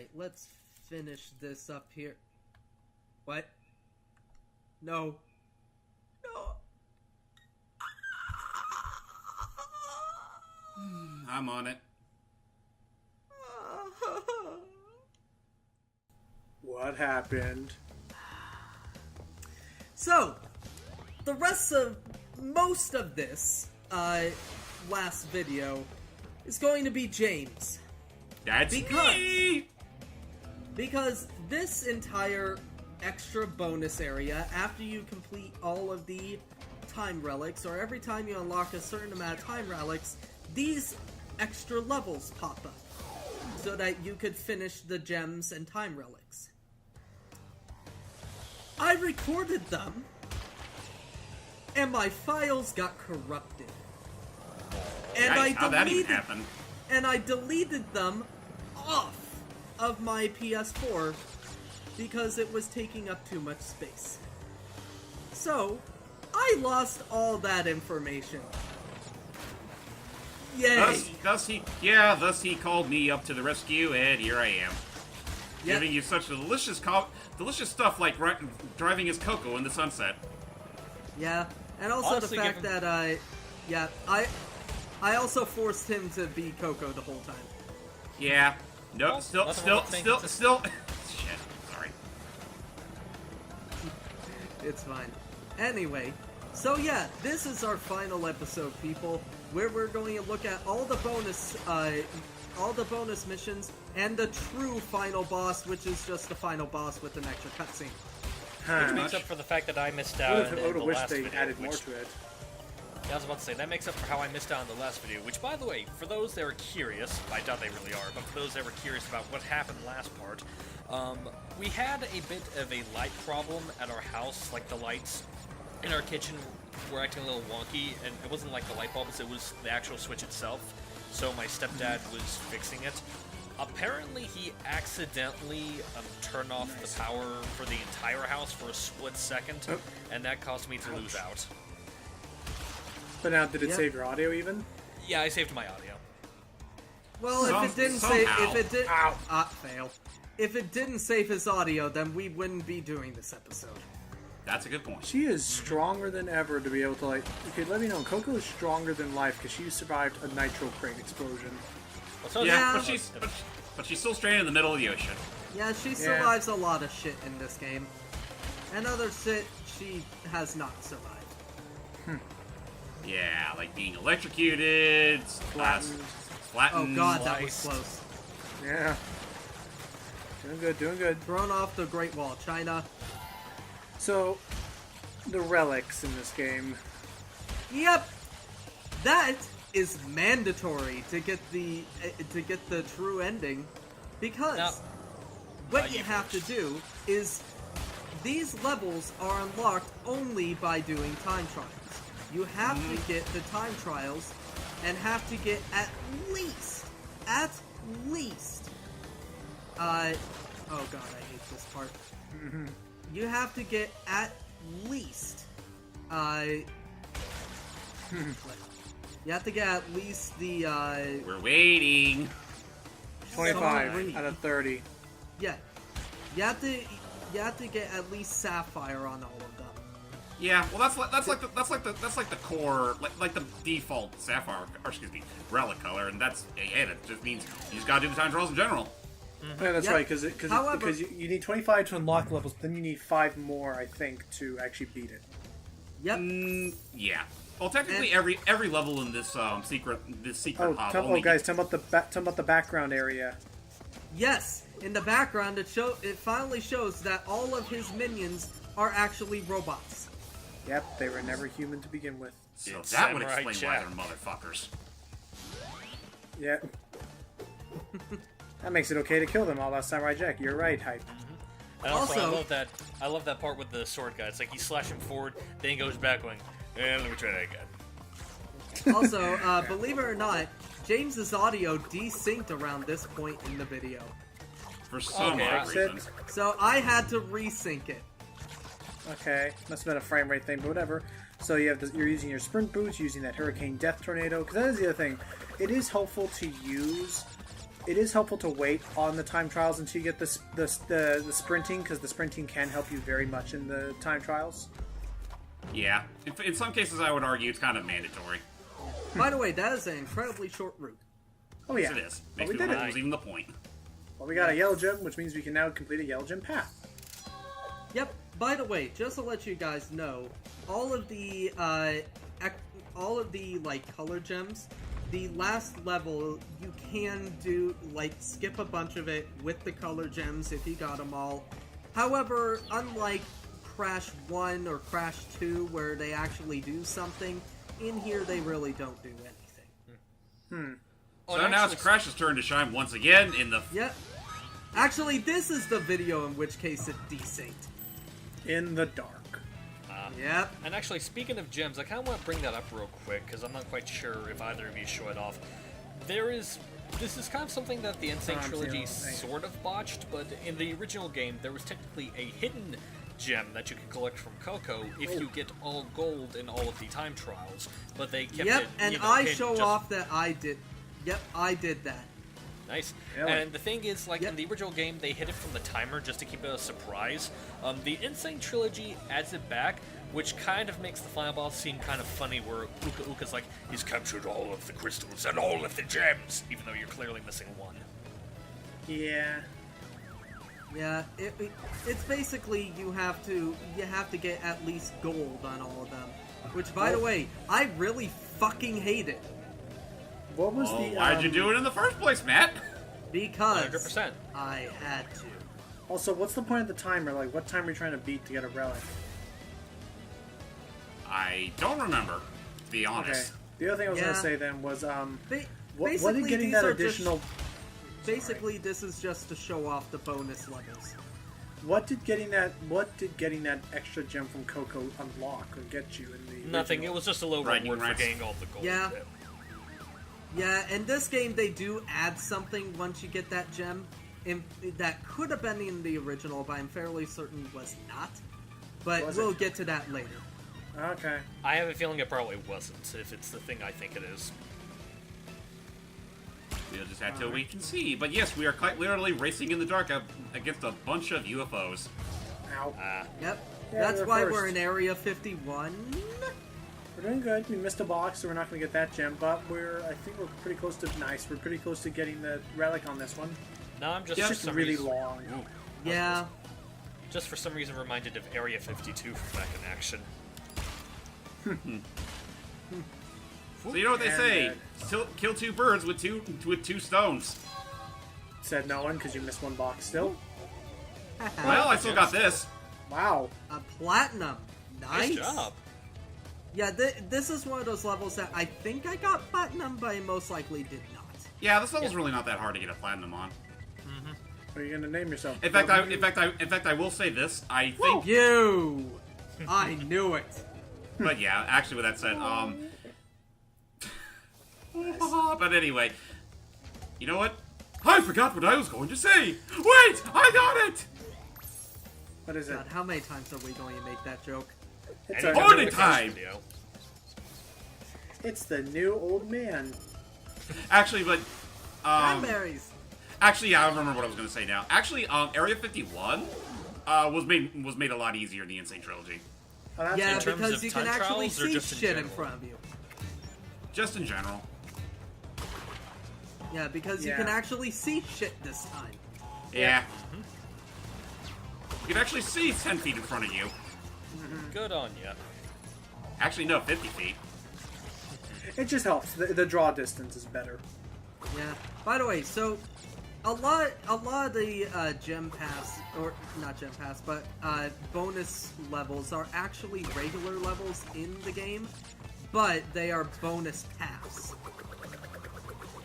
Alright, let's finish this up here. What? No. No. I'm on it. What happened? So, the rest of most of this last video is going to be James. That's me! Because this entire extra bonus area, after you complete all of the time relics, or every time you unlock a certain amount of time relics, these extra levels pop up, so that you could finish the gems and time relics. I recorded them, and my files got corrupted. And How'd that even happen? And I deleted them off of my PS4 because it was taking up too much space. So, I lost all that information. Yay! Thus he called me up to the rescue, and here I am. Yep. Giving you such delicious stuff like driving his Coco in the sunset. Yeah, and also honestly, the fact that I also forced him to be Coco the whole time. Yeah. No, still. Shit, sorry. It's fine. Anyway, so yeah, this is our final episode, people, where we're going to look at all the bonus missions and the true final boss, which is just the final boss with an extra cutscene. Which makes up for the fact that I missed out on the last video. Added more to it. Yeah, I was about to say, that makes up for how I missed out on the last video, which, by the way, for those that are curious, I doubt they really are, but for those that were curious about what happened last part, we had a bit of a light problem at our house. Like, the lights in our kitchen were acting a little wonky, and it wasn't like the light bulbs, it was the actual switch itself. So my stepdad was fixing it. Apparently, he accidentally turned off the power for the entire house for a split second, and that caused me to lose out. But now, did it save your audio even? Yeah, I saved my audio. Well, if it didn't fail. If it didn't save his audio, then we wouldn't be doing this episode. That's a good point. She is stronger than ever to be able to, like... Okay, let me know. Coco is stronger than life because she survived a nitro crate explosion. But she's still stranded in the middle of the ocean. Yeah, she survives a lot of shit in this game. And other shit she has not survived. Yeah, like being electrocuted, flattened. Oh god, that was close. Yeah. Doing good. Thrown off the Great Wall of China. So, the relics in this game. Yep! That is mandatory to get the true ending, because what you have to do is these levels are unlocked only by doing time trials. You have to get the time trials and have to get at least oh god, I hate this part. You have to get at least you have to get at least the We're waiting. 25 out of 30. Yeah. You have to get at least Sapphire on all of them. Yeah, well that's like the core, like the default Sapphire, or excuse me, relic color, and that just means you just gotta do the time trials in general. Yeah, that's right, because you need 25 to unlock levels, then you need 5 more, I think, to actually beat it. Yep. Yeah. Well, technically, every level in this secret hub. Guys, tell about the background area. Yes, in the background, it finally shows that all of his minions are actually robots. Yep, they were never human to begin with. So that would explain why they're motherfuckers. Yeah. That makes it okay to kill them all last Samurai Jack. You're right, Hype. And also, I love that part with the sword guy. It's like he's slashing forward, then he goes back going, let me try that again. Also, believe it or not, James's audio desynced around this point in the video. For some odd reason. So I had to resync it. Okay, must have been a frame rate thing, but whatever. So you're using your sprint boots, using that Hurricane Death Tornado, because that is the other thing. It is helpful to use it is helpful to wait on the time trials until you get the sprinting, because the sprinting can help you very much in the time trials. Yeah. In some cases, I would argue it's kind of mandatory. By the way, that is an incredibly short route. Oh yeah, Yes, it is. Well, Makes we me did wonder if it. that was even the point. Well, we got a yellow gem, which means we can now complete a yellow gem path. Yep. By the way, just to let you guys know, all of the like color gems, the last level you can do like skip a bunch of it with the color gems if you got them all. However, unlike Crash 1 or Crash 2 where they actually do something, in here they really don't do anything. So now it's Crash's turn to shine once again in the... Yep. Actually, this is the video in which case it desynced. In the dark. Yep. And actually, speaking of gems, I kind of want to bring that up real quick, because I'm not quite sure if either of you show it off. This is kind of something that the N.Sane Trilogy sort of botched, but in the original game, there was technically a hidden gem that you can collect from Coco if you get all gold in all of the time trials, but they kept it, and hidden I show just... off that I did. Yep, I did that. Nice. Really? And the thing is, like, in the original game, they hid it from the timer just to keep it a surprise. The N.Sane Trilogy adds it back, which kind of makes the final boss seem kind of funny, where Uka Uka's like, he's captured all of the crystals and all of the gems, even though you're clearly missing one. Yeah. Yeah, it's basically you have to get at least gold on all of them. Which, by the way, I really fucking hate it. What was the? Why'd you do it in the first place, Matt? Because 100%. I had to. Also, what's the point of the timer? Like, what time are you trying to beat to get a relic? I don't remember, to be honest. Okay. The other thing I was gonna Yeah. say then was what Basically, did getting these that are additional? Basically, this is just to show off the bonus levels. What did getting that extra gem from Coco unlock or get you in the? Nothing. original? It was just a low Bragging reward for rights. getting all the gold. Yeah. Yeah, in this game they do add something once you get that gem. That could have been in the original, but I'm fairly certain was not. But Was we'll it? get to that later. Okay. I have a feeling it probably wasn't, if it's the thing I think it is. We'll just have to wait and see. But yes, we are quite literally racing in the dark against a bunch of UFOs. Ow. Yep. Yeah, That's we're why first. we're in Area 51. We're doing good. We missed a box, so we're not going to get that gem. But I think we're pretty close to nice. We're pretty close to getting the relic on this one. No, I'm just It's for just some really reason, long. Yeah. just for some reason reminded of Area 52 from back in action. So you know what they And say: kill two birds with two stones. Said no one because you missed one box still. Well, I still got this. Wow. A platinum. Nice. Nice job. Yeah, this is one of those levels that I think I got platinum, but I most likely did not. Yeah, this level's really not that hard to get a platinum on. What are you going to name yourself? In fact, I will say this. I think, You! I knew it. but yeah, actually, with that said, but anyway, you know what? I forgot what I was going to say. Wait, I got it. What is it? God, how many times are we going to make that joke? It's, Anytime our, Morning we finish time. the video. it's the new old man. Actually, but Cranberries. actually, yeah, I remember what I was going to say now. Actually, Area 51 was made a lot easier in the N.Sane Trilogy. Oh, that's Yeah, good. terms because of you can time actually trials or see just in shit in general? front of you. Just in general. Yeah, because you Yeah. can actually see shit this time. Yeah. You can actually see 10 feet in front of you. Good on ya. Actually, no, 50 feet. It just helps. The draw distance is better. Yeah. By the way, so a lot of the gem pass, or not gem pass, but bonus levels are actually regular levels in the game, but they are bonus paths.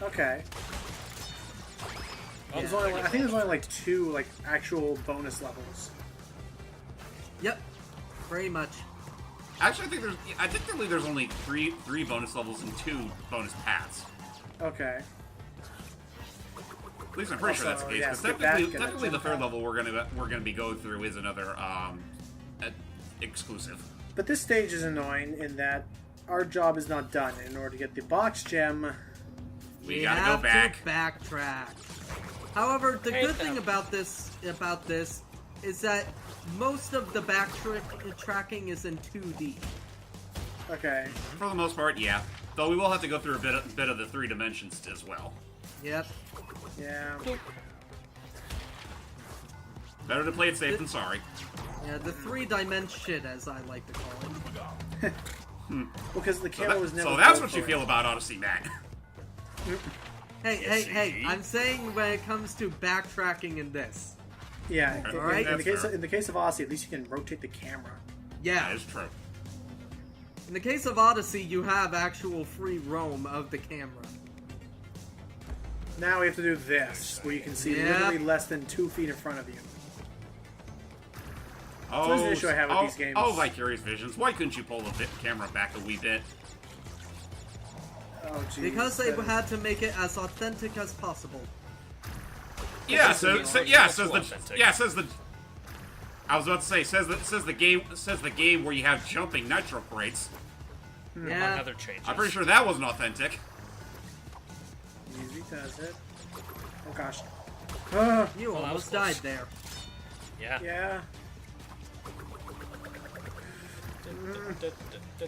Okay. Oh, There's only, I think there's only like 2 like actual bonus levels. Yep. Pretty much. Actually, I think there's only three bonus levels and 2 bonus paths. Okay. At least I'm pretty sure that's the Also, case. yeah, Because skip that, get that technically, the gem third path. level we're gonna be going through is another exclusive. But this stage is annoying in that our job is not done. In order to get the box gem, We gotta go back. To backtrack. However, the good thing them. about this is that most of the backtracking is in 2D. Okay. For the most part, yeah. Though we will have to go through a bit of the 3 dimensions as well. Yep. Yeah. Better to play it safe than sorry. Yeah, the 3-dimension shit, as I like to call it. Because the camera was never. So that's built what you for feel it. about Odyssey, Matt. Hey, I'm saying when it comes to backtracking in this. Yeah. Alright. In the case of Odyssey, at least you can rotate the camera. Yeah. That is true. In the case of Odyssey, you have actual free roam of the camera. Now we have to do this, where you can see literally less than 2 feet in front of you. Oh, that's an issue I have with these games. Oh, Vicarious Visions. Why couldn't you pull the camera back a wee bit? Oh, geez. Because they had to make it as authentic as possible. Yeah, Says says the. I was about to say says the game where you have jumping nitro crates. Among Yeah. other changes. I'm pretty sure that wasn't authentic. Easy does it. Oh gosh. You Well, that almost was died close. there. Yeah. Yeah.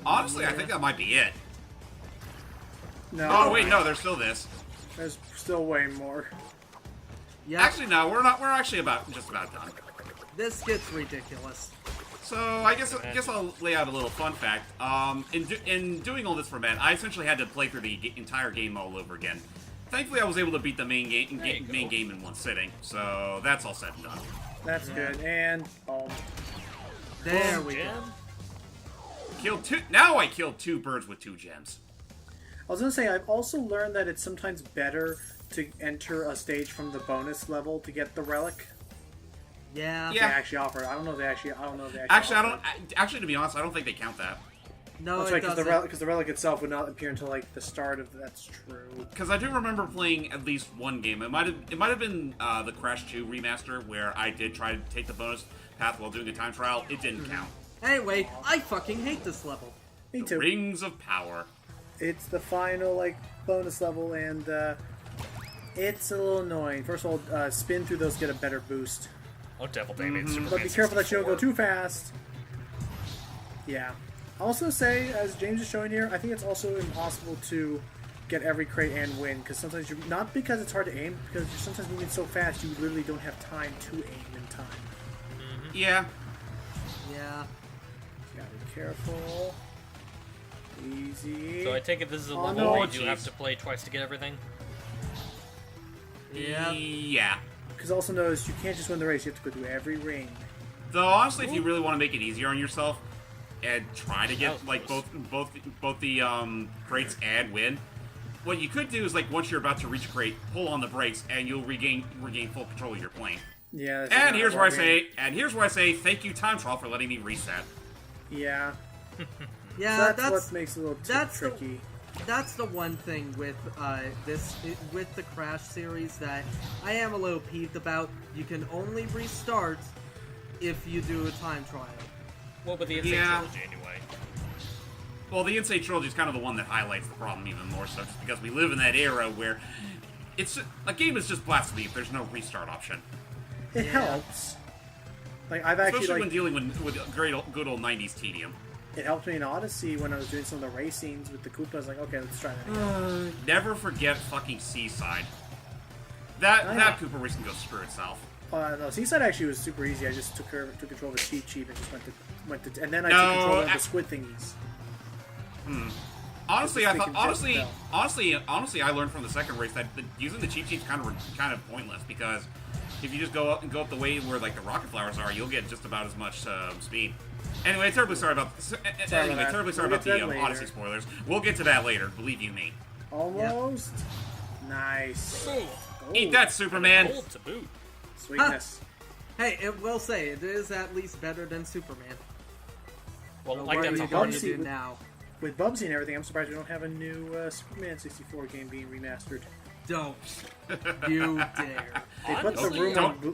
Honestly, I think that might be it. No. Oh wait, no, there's still this. There's still way more. Yeah. Actually, no, we're not. We're actually just about done. This gets ridiculous. So I guess I'll lay out a little fun fact. In doing all this for Matt, I essentially had to play through the entire game all over again. Thankfully, I was able to beat the main game in one sitting. So that's all said and done. That's good. And There we go. Jam? Killed two. Now I killed 2 birds with 2 gems. I was gonna say I've also learned that it's sometimes better to enter a stage from the bonus level to get the relic. Yeah. They Yeah. actually offer it. I don't know if they actually. Actually, I offer don't. it. Actually, to be honest, I don't think they count that. No, That's it right, doesn't. because the relic itself would not appear until like the start of. That's true. Because I do remember playing at least one game. It might have been the Crash 2 remaster where I did try to take the bonus path while doing a time trial. It didn't count. Anyway, I fucking hate this level. Me The too. Rings of Power. It's the final bonus level, and it's a little annoying. First of all, spin through those get a better boost, Oh, Devil Damage. but be careful that you don't go too fast. Yeah. Also say, as James is showing here, I think it's also impossible to get every crate and win, because sometimes you're not because it's hard to aim, because you're sometimes moving so fast you literally don't have time to aim in time. Yeah. Yeah. Gotta be careful. Easy. So I take it this is a Oh, level no. where you do Jeez. have to play twice to get everything? Yeah. Yeah. Because also notice you can't just win the race; you have to go through every ring. Though honestly, if you really want to make it easier on yourself and try to That get was like close. both the crates and win, what you could do is like once you're about to reach a crate, pull on the brakes and you'll regain full control of your plane. Yeah. this is And not here's where I working. say thank you time trial for letting me reset. Yeah. Yeah, That's what makes it a little that's the- tricky. That's the one thing with with the Crash series that I am a little peeved about. You can only restart if you do a time trial. Well, but the N.Sane Yeah. Trilogy anyway. Well, the N.Sane Trilogy is kind of the one that highlights the problem even more so, just because we live in that era where a game is just blasphemy if there's no restart option. It helps. Like I've actually Especially like when dealing with good old 90s tedium. it helped me in Odyssey when I was doing some of the race scenes with the Koopa. I was like, okay, let's try that again. Never forget fucking Seaside. That Oh, yeah. that Cooper race can go screw itself. No, Seaside actually was super easy. I just took control of the Cheat Sheep and just went to and then I No, took control of I- the squid thingies. Honestly, I thought Just thinking honestly, I learned from the second race that using the cheat sheets kind of pointless because if you just go up the way where like the rocket flowers are, you'll get just about as much speed. Anyway, terribly sorry about that. terribly sorry We'll about get to the that later. Odyssey spoilers. We'll get to that later. Believe you me. Almost. Nice. Boom! Eat that, Superman. Gold to boot. Sweetness. Hey, it will say it is at least better than Superman. Well, But like what are that's you a going hard to Bubsy do with- now? With Bubsy and everything, I'm surprised we don't have a new Superman 64 game being remastered. Don't you dare! They put the Honestly, room on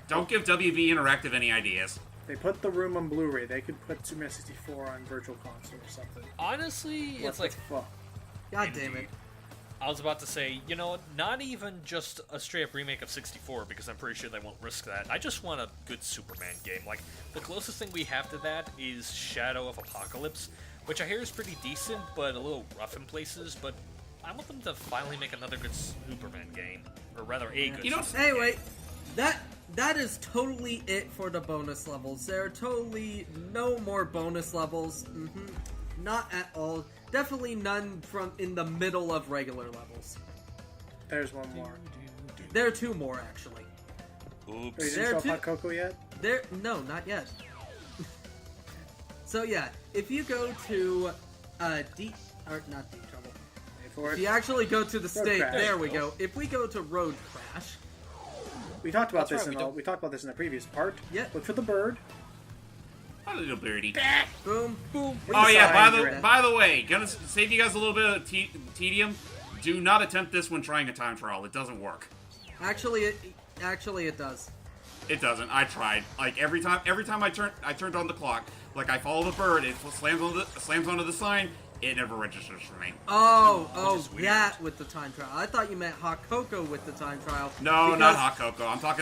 Don't give WB Interactive any ideas. They put the room on Blu-ray. They could put Superman 64 on Virtual Console or something. Honestly, What it's the like fuck? God damn it! I was about to say, you know, not even just a straight-up remake of 64, because I'm pretty sure they won't risk that. I just want a good Superman game. Like, the closest thing we have to that is Shadow of Apocalypse, which I hear is pretty decent, but a little rough in places, but I want them to finally make another good Superman game. Or rather, a good Superman Hey, game. wait. That is totally it for the bonus levels. There are totally no more bonus levels. Not at all. Definitely none from in the middle of regular levels. There's one more. There are 2 more, actually. Oops. Are you There didn't show are Hot Cocoa yet? No, not yet. So yeah, if you go to not Deep Trouble. Wait for If it. you actually go to the state, Crash. there we go. If we go to Road Crash, We talked about That's this right, we talked about this in the previous part. Yeah. Look for the bird. A little birdie. boom, boom. Oh yeah, Side. by the way, gonna save you guys a little bit of tedium. Do not attempt this when trying a time trial. It doesn't work. Actually, it does. It doesn't. I tried. Like every time I turned on the clock. Like I follow the bird. It slams onto the sign. It never registers for me. Oh, that with the time trial. I thought you meant Hot Cocoa with the time trial. No, because not Hot Cocoa. I'm talking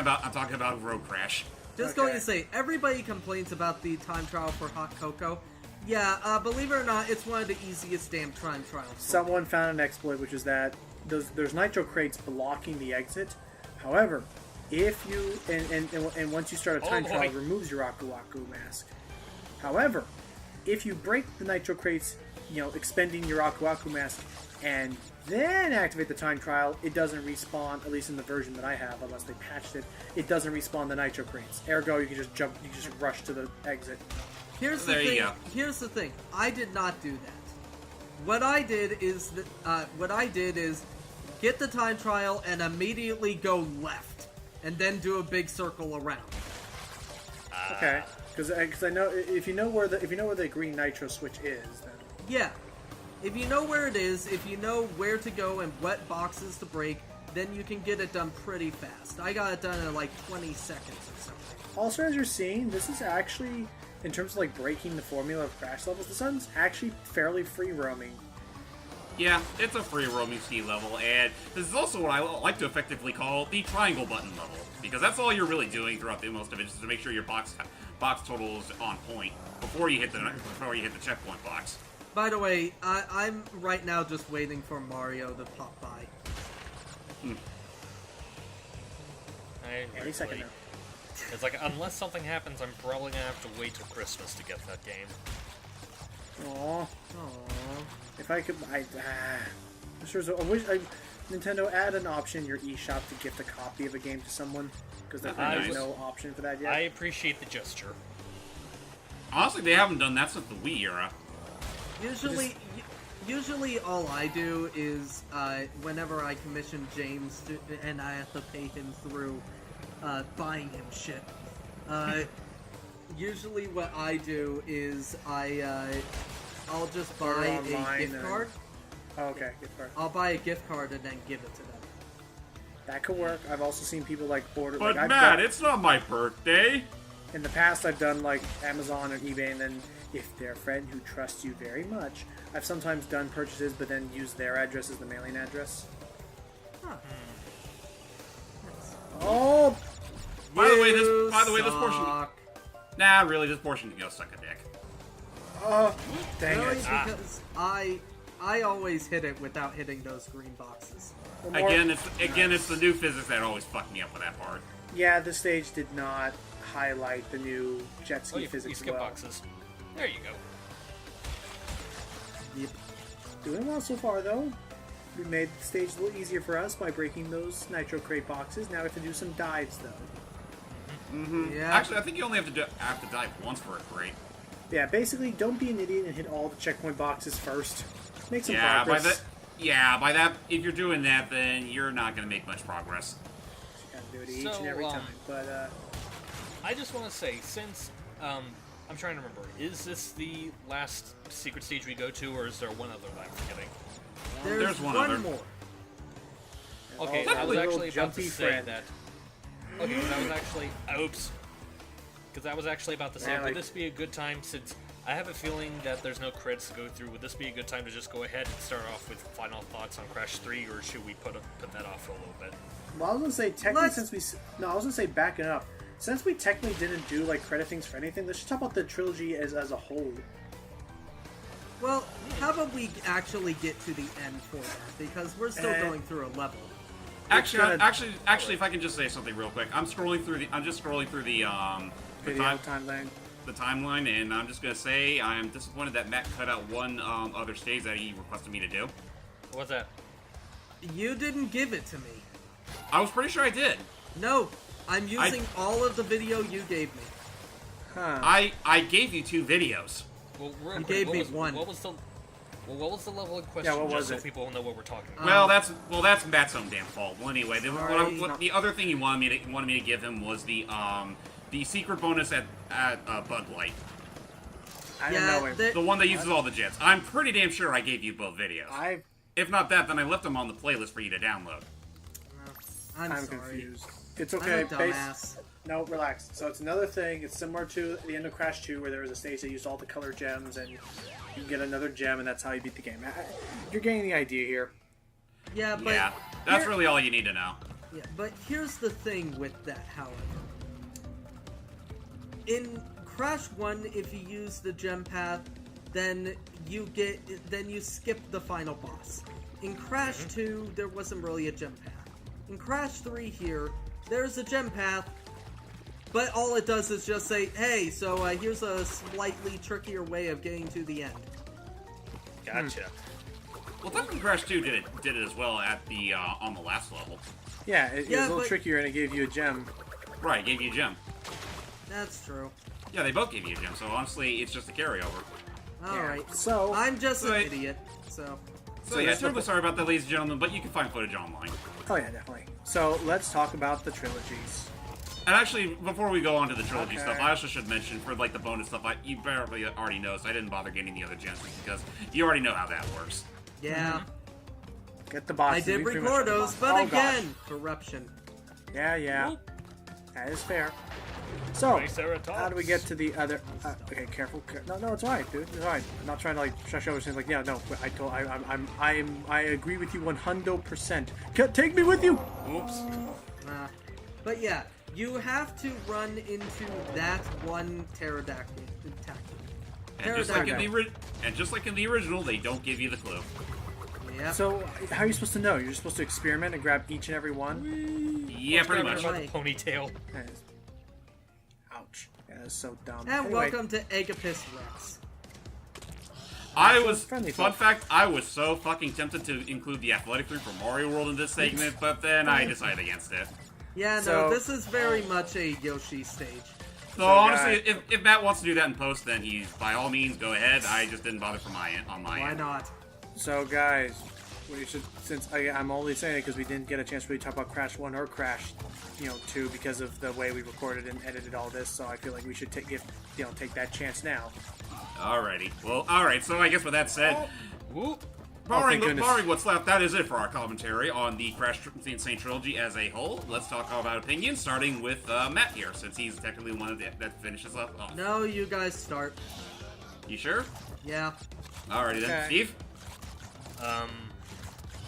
about Road Crash. Just Okay. going to say, everybody complains about the time trial for Hot Cocoa. Yeah, believe it or not, it's one of the easiest damn time trials. Someone found an exploit, which is that there's nitro crates blocking the exit. However, if you and once you start a time trial, it removes your Aku Aku mask. However, if you break the nitro crates, expending your Aku Aku mask, and then activate the time trial, it doesn't respawn, at least in the version that I have, unless they patched it, it doesn't respawn the nitro crates. Ergo, you can just rush to the exit. Here's the There thing. you go. Here's the thing. I did not do that. What I did is get the time trial and immediately go left, and then do a big circle around. Okay, because I know if you know where the green nitro switch is, then Yeah. If you know where it is, if you know where to go and what boxes to break, then you can get it done pretty fast. I got it done in like 20 seconds or something. also, as you're seeing, this is actually, in terms of like breaking the formula of crash levels, this one's actually fairly free roaming. Yeah, it's a free roaming ski level, and this is also what I like to effectively call the triangle button level, because that's all you're really doing throughout most of it, just to make sure your box total is on point before you hit the checkpoint box. By the way, I'm right now just waiting for Mario to pop by. Any second now. It's like, unless something happens, I'm probably gonna have to wait till Christmas to get that game. Aww. Aww. If I could, I wish Nintendo add an option in your eShop to gift a copy of a game to someone, because there's Nice. no option for that yet. I appreciate the gesture. Honestly, they haven't done that since the Wii era. Usually all I do is, whenever I commission James and I have to pay him through buying him shit, usually what I do is I'll just buy Order a online gift and- card. Oh, okay, gift card. I'll buy a gift card and then give it to them. That could work. I've also seen people like order. But like, Matt, it's not my birthday. In the past, I've done like Amazon or eBay, and then if they're a friend who trusts you very much, I've sometimes done purchases, but then used their address as the mailing address. Huh. Oh, By the way, this portion. Suck. Nah, really, this portion can go suck a dick. oh, dang Really? it! Because I always hit it without hitting those green boxes. One more- It's the new physics that always fucked me up with that part. Yeah, this stage did not highlight the new jet Oh, ski you physics skip well. boxes. There you go. Yep. Doing well so far, though. We made the stage a little easier for us by breaking those nitro crate boxes. Now we have to do some dives, though. Yeah. Actually, I think you only have to dive once for a crate. Yeah, basically, don't be an idiot and hit all the checkpoint boxes first. Make some Yeah, progress. by that, if you're doing that, then you're not going to make much progress. You gotta do it each So, and every time. But I just want to say, since I'm trying to remember, is this the last secret stage we go to, or is there one other that I'm forgetting? There's one one other. more. Okay, Oh, I was little actually about to jumpy say friend. that. Okay, because I was actually. Oops. Because I was actually about to say, Yeah, would like- this be a good time, since I have a feeling that there's no creds to go through. Would this be a good time to just go ahead and start off with final thoughts on Crash 3, or should we put that off for a little bit? Well, I was gonna say technically I was gonna say backing up. Since we technically didn't do like credit things for anything, let's just talk about the trilogy as a whole. Well, how about we actually get to the end for that, because we're still going through a level. Actually, if I can just say something real quick, I'm just scrolling through the timeline, and I'm just gonna say I am disappointed that Matt cut out one other stage that he requested me to do. What's that? You didn't give it to me. I was pretty sure I did. No, I'm using all of the video you gave me. Huh. I gave you 2 videos. Well, you gave me one. What was the level in question? Yeah, what was just it? So people know what we're talking about. Well, that's Matt's own damn fault. Well, anyway, the other thing he wanted me to give him was the secret bonus at Bud Light. I didn't know it. The one that uses all the jets. I'm pretty damn sure I gave you both videos. If not that, then I left them on the playlist for you to download. I'm sorry. confused. It's okay. I'm a dumbass. No, relax. So it's another thing. It's similar to the end of Crash 2, where there was a stage that used all the color gems, and you get another gem, and that's how you beat the game. You're getting the idea here. Yeah, but that's really all you need to know. Yeah, but here's the thing with that, however. In Crash 1, if you use the gem path, then you skip the final boss. In Crash 2, there wasn't really a gem path. In Crash 3 here, there's a gem path, but all it does is just say, hey, so here's a slightly trickier way of getting to the end. Gotcha. Well, technically Crash 2 did it as well at the on the last level. Yeah, it was a little trickier, and it gave you a gem. Right, it gave you a gem. That's true. Yeah, they both gave you a gem, so honestly, it's just a carryover. Alright, so I'm just an idiot, so yeah, terribly sorry about that, ladies and gentlemen, but you can find footage online. Oh yeah, definitely. So let's talk about the trilogies. And actually, before we go on to the trilogy stuff, I also should mention, for like the bonus stuff, you barely already know, so I didn't bother getting the other gems because you already know how that works. yeah. Get the boss. I did record those, but again, corruption. Yeah. That is fair. So, how do we get to the other? Okay, careful. No, it's alright, dude. It's alright. I'm not trying to like shush over things. Like, yeah, no. I agree with you 100%. Take me with you. Oops. But yeah, you have to run into that one pterodactyl. And just like in the original, they don't give you the clue. Yeah. So, how are you supposed to know? You're just supposed to experiment and grab each and every one? Yeah, pretty much. Ponytail. Ouch. Yeah, that's so dumb. And welcome to Agapis Rex. Fun fact, I was so fucking tempted to include the athletic 3 from Mario World in this segment, but then I decided against it. Yeah, no, this is very much a Yoshi stage. So honestly, if Matt wants to do that in post, then he's, by all means, go ahead. I just didn't bother on my end. Why not? So guys, we should, since I'm only saying it because we didn't get a chance to really talk about Crash 1 or Crash 2 because of the way we recorded and edited all this, so I feel like we should take that chance now. Alrighty. Well, alright, so I guess with that said, barring what's left, that is it for our commentary on the Crash N.Sane Trilogy as a whole. Let's talk about opinions, starting with Matt here, since he's technically one of that finishes up off. No, you guys start. You sure? Yeah. Alrighty then. Steve?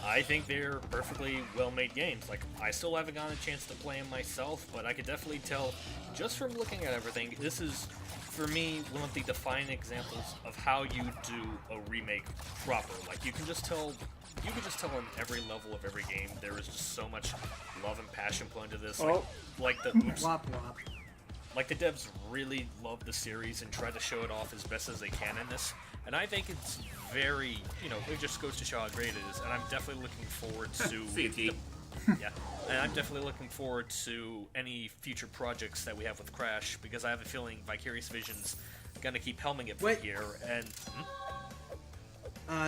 I think they're perfectly well-made games. Like, I still haven't gotten a chance to play them myself, but I could definitely tell, just from looking at everything, this is, for me, one of the defining examples of how you do a remake proper. Like, you can just tell on every level of every game, there is just so much love and passion put into this. Like the devs really love the series and try to show it off as best as they can in this. And I think it's very, it just goes to show how great it is. And I'm definitely looking forward to... Yeah, and I'm definitely looking forward to any future projects that we have with Crash, because I have a feeling Vicarious Vision's gonna keep helming it from here, and...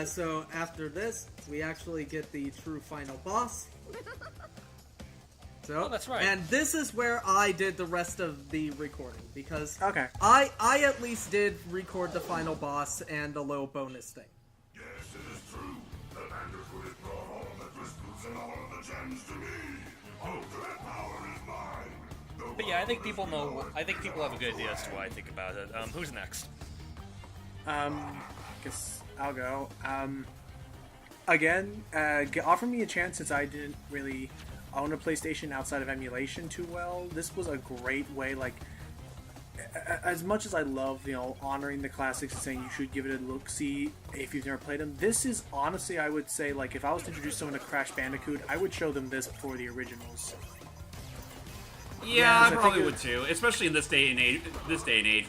So after this, we actually get the true final boss. So, that's right. And this is where I did the rest of the recording, because I at least did record the final boss and a little bonus thing. Yes, it is true. The Bandicoot has brought all the crystals and all of the gems to me. Ultimate power is mine. But yeah, I think people know. I think people have a good idea as to what I think about it. Who's next? Guess I'll go. Again, offer me a chance since I didn't really own a PlayStation outside of emulation too well. This was a great way, like, as much as I love, honoring the classics and saying you should give it a look-see if you've never played them, this is honestly, I would say, like, if I was to introduce someone to Crash Bandicoot, I would show them this before the originals. Yeah, I probably would too, especially in this day and age.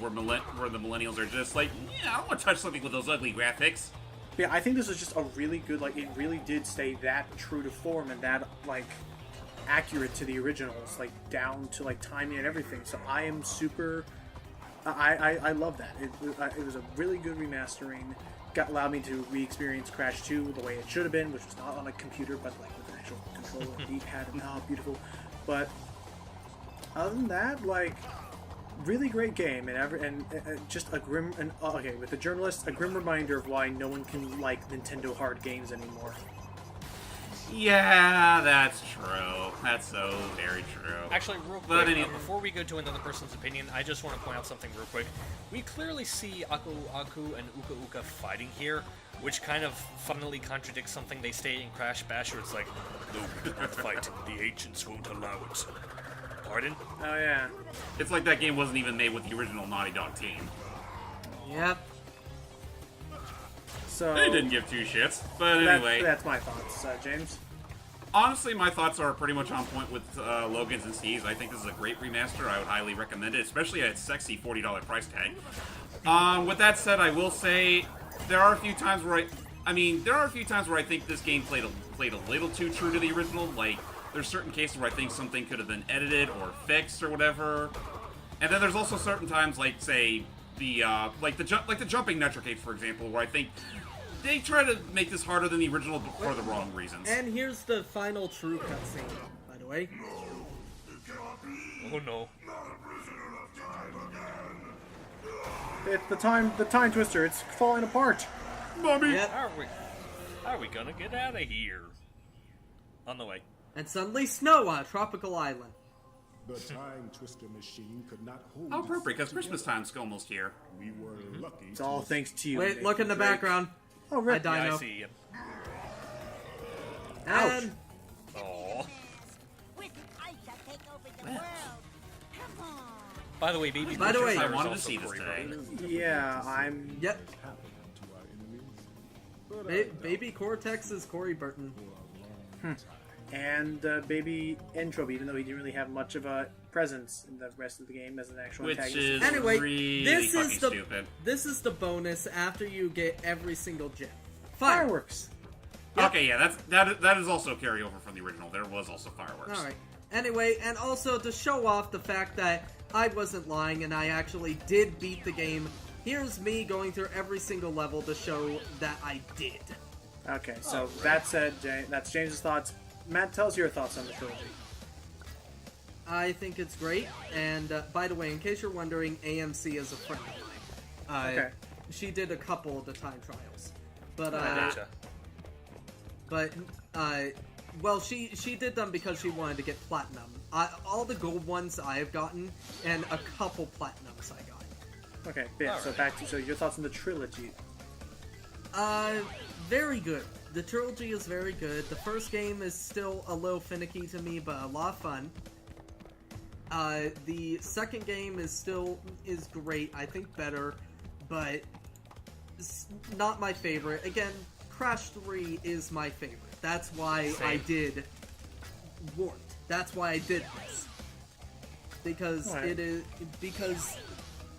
Where the millennials are just like, yeah, I don't want to touch something with those ugly graphics. Yeah, I think this was just a really good, like, it really did stay that true to form and that, like, accurate to the originals, like, down to, like, timing and everything. So I am super... I love that. It was a really good remastering. Allowed me to re-experience Crash 2 the way it should have been, which was not on a computer, but, like, with an actual controller and D-pad, and beautiful. But other than that, like, really great game, and just a grim, with the journalist, a grim reminder of why no one can like Nintendo hard games anymore. Yeah, that's true. That's so very true. Actually, real quick, before we go to another person's opinion, I just want to point out something real quick. We clearly see Aku Aku and Uka Uka fighting here, which kind of funnily contradicts something they say in Crash Bash, where it's like, no, we do not fight. The ancients won't allow it. Pardon? Oh, yeah. It's like that game wasn't even made with the original Naughty Dog team. Yep. So They didn't give two shits, but anyway. That's my thoughts. James? Honestly, my thoughts are pretty much on point with Logan's and Steve's. I think this is a great remaster. I would highly recommend it, especially at its sexy $40 price tag. With that said, I will say there are a few times where I think this game played a little too true to the original. Like, there's certain cases where I think something could have been edited or fixed or whatever. And then there's also certain times, like, say, the jumping Nitro case, for example, where I think they try to make this harder than the original for the wrong reasons. And here's the final true cutscene, by the way. Oh no. It's the time twister. It's falling apart. Mommy! Yep. How are we gonna get out of here? On the way. And suddenly snow on a tropical island. The time twister machine could not hold. How appropriate, because Christmas time's almost here. We were lucky. It's all thanks to you. Wait, look in the background. Oh, Rip. I Yeah, dino. I see him. And Aww. With I shall take over the world. Come on. By the way, baby. By the way- I wanted to see this today. Yeah, I'm... yep, happened to our enemies. Baby Cortex is Corey Burton. And baby Entrobe, even though he didn't really have much of a presence in the rest of the game as an actual Which antagonist. is Anyway, really this fucking is the stupid. this is the bonus after you get every single gem. Fireworks. Yep. Okay, yeah, that is also a carryover from the original. There was also fireworks. All right. Anyway, and also to show off the fact that I wasn't lying and I actually did beat the game, here's me going through every single level to show that I did. Okay, so that said, that's James's thoughts. Matt, tell us your thoughts on the trilogy. I think it's great, and by the way, in case you're wondering, AMC is a friend of mine. Okay. She did a couple of the time trials, but Gotcha. well, she did them because she wanted to get platinum. All the gold ones I have gotten, and a couple platinums I got. Okay, yeah, so Alright. back to your thoughts on the trilogy. Very good. The trilogy is very good. The first game is still a little finicky to me, but a lot of fun. The second game is great. I think better, but it's not my favorite. Again, Crash 3 is my favorite. That's why I did Warped. That's why I did this. Because Alright.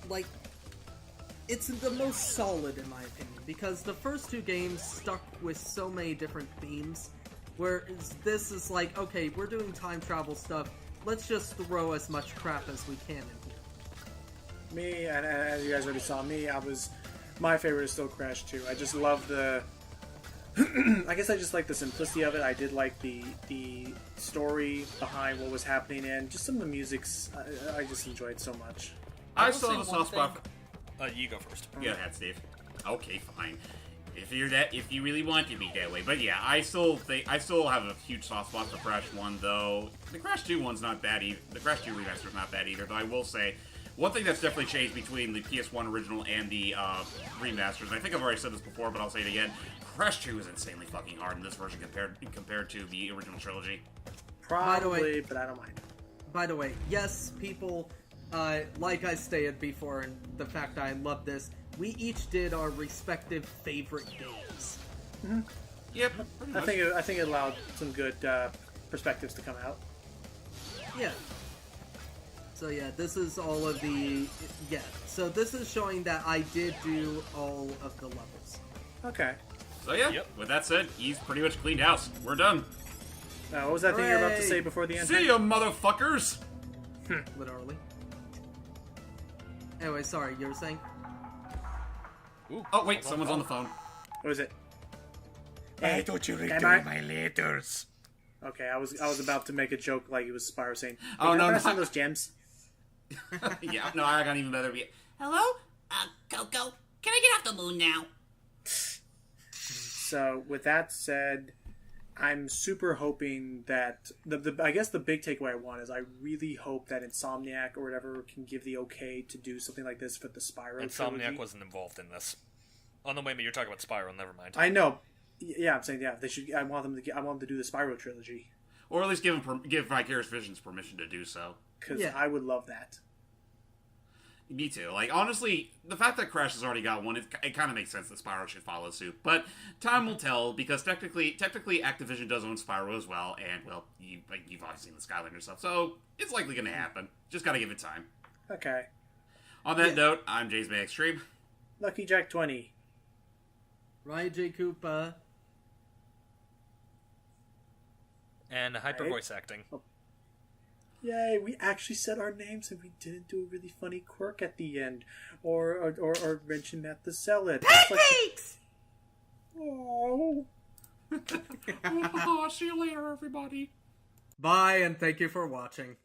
like, it's the most solid in my opinion, because the first two games stuck with so many different themes, whereas this is like, okay, we're doing time travel stuff, let's just throw as much crap as we can in here. Me, and as you guys already saw me, my favorite is still Crash 2. I just love the... I guess I just like the simplicity of it. I did like the story behind what was happening, and just some of the music's... I just enjoyed so much. I will still have a say soft one spot. You go first. Go ahead, Steve. Okay, fine. If you really want to be that way, but yeah, I still have a huge soft spot for Crash 1, though. The Crash 2 one's not bad either. The Crash 2 remaster is not bad either, though I will say, One thing that's definitely changed between the PS1 original and the remasters, and I think I've already said this before, but I'll say it again, Crash 2 is insanely fucking hard in this version compared to the original trilogy. Probably, but I don't mind. By the way, yes, people, like I stated before, and the fact I love this, we each did our respective favorite games. Mm-hmm. Yep. I think it allowed some good perspectives to come out. Yeah. So yeah, this is all of the... Yeah, so this is showing that I did do all of the levels. Okay. So yeah, with that said, he's pretty much cleaned house. We're done. What was that thing you were about to Hooray! say before the end? See ya, motherfuckers! Literally. Anyway, sorry, you were saying? Ooh, Oh wait, someone's on the phone. What was it? Why don't you return my letters? Okay, I was about to make a joke like it was Spyro saying, hey, Oh, no, can I no. send those gems? Yeah, no, I got even better. Hello? Coco, can I get off the moon now? So, with that said, I'm super hoping that I guess the big takeaway I want is I really hope that Insomniac or whatever can give the okay to do something like this for the Spyro Insomniac trilogy. wasn't involved in this. Oh no, wait a minute, you're talking about Spyro. Never mind. I know. Yeah, I'm saying they should. I want them to do the Spyro trilogy Or at least give Vicarious Visions permission to do so. because Yeah. I would love that. Me too. Like, honestly, the fact that Crash has already got one, it kind of makes sense that Spyro should follow suit. But time will tell, because technically Activision does own Spyro as well, and, well, you've already seen the Skylander stuff, so it's likely going to happen. Just gotta give it time. Okay. On that note, I'm James May Extreme. Lucky Jack 20. Ryan J. Koopa. And hyper voice acting. Yay, we actually said our names and we didn't do a really funny quirk at the end. Or mention Matt the Zealot. Pancakes! Oh. See you later, everybody. Bye, and thank you for watching.